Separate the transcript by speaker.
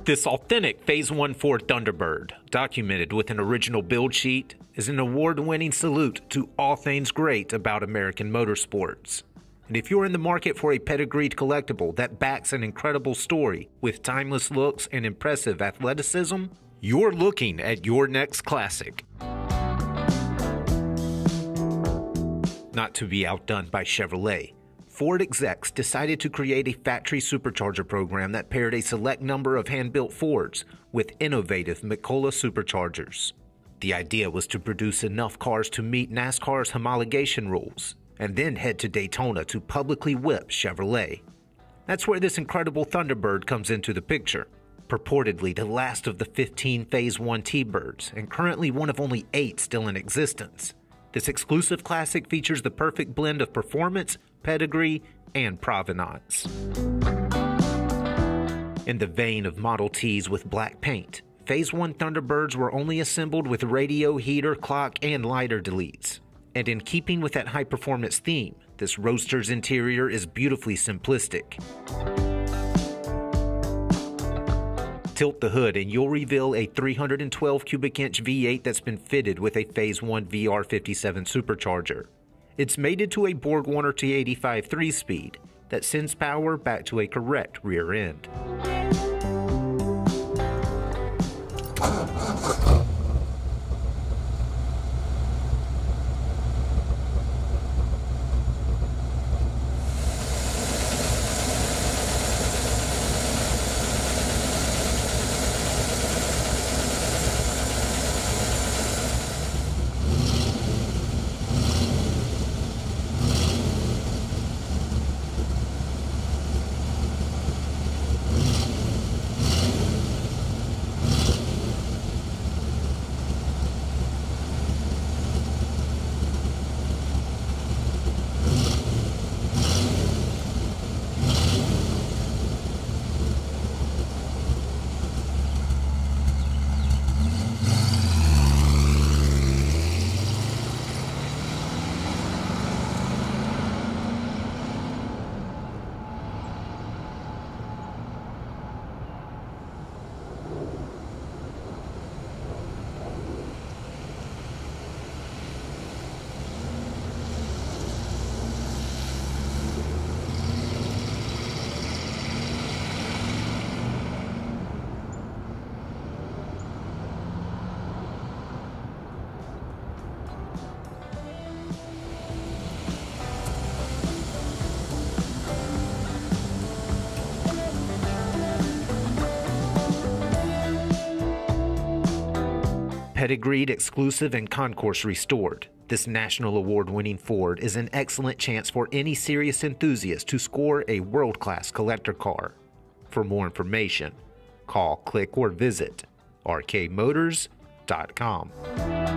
Speaker 1: This authentic Phase 1 Ford Thunderbird, documented with an original build sheet, is an award-winning salute to all things great about American motorsports. And if you're in the market for a pedigreed collectible that backs an incredible story with timeless looks and impressive athleticism, you're looking at your next classic. Not to be outdone by Chevrolet, Ford execs decided to create a factory supercharger program that paired a select number of hand-built Fords with innovative McCollough superchargers. The idea was to produce enough cars to meet NASCAR's homologation rules, and then head to Daytona to publicly whip Chevrolet. That's where this incredible Thunderbird comes into the picture. Purportedly the last of the 15 Phase 1 T-Birds, and currently one of only 8 still in existence. This exclusive classic features the perfect blend of performance, pedigree, and provenance. In the vein of Model Ts with black paint, Phase 1 Thunderbirds were only assembled with radio, heater, clock, and lighter deletes. And in keeping with that high-performance theme, this roadster's interior is beautifully simplistic. Tilt the hood and you'll reveal a 312 cubic inch V8 that's been fitted with a Phase 1 VR57 supercharger. It's mated to a BorgWarner T85 3-speed that sends power back to a correct rear end. Pedigreed, exclusive, and concours restored, this national award-winning Ford is an excellent chance for any serious enthusiast to score a world-class collector car. For more information, call, click, or visit rkmotors.com.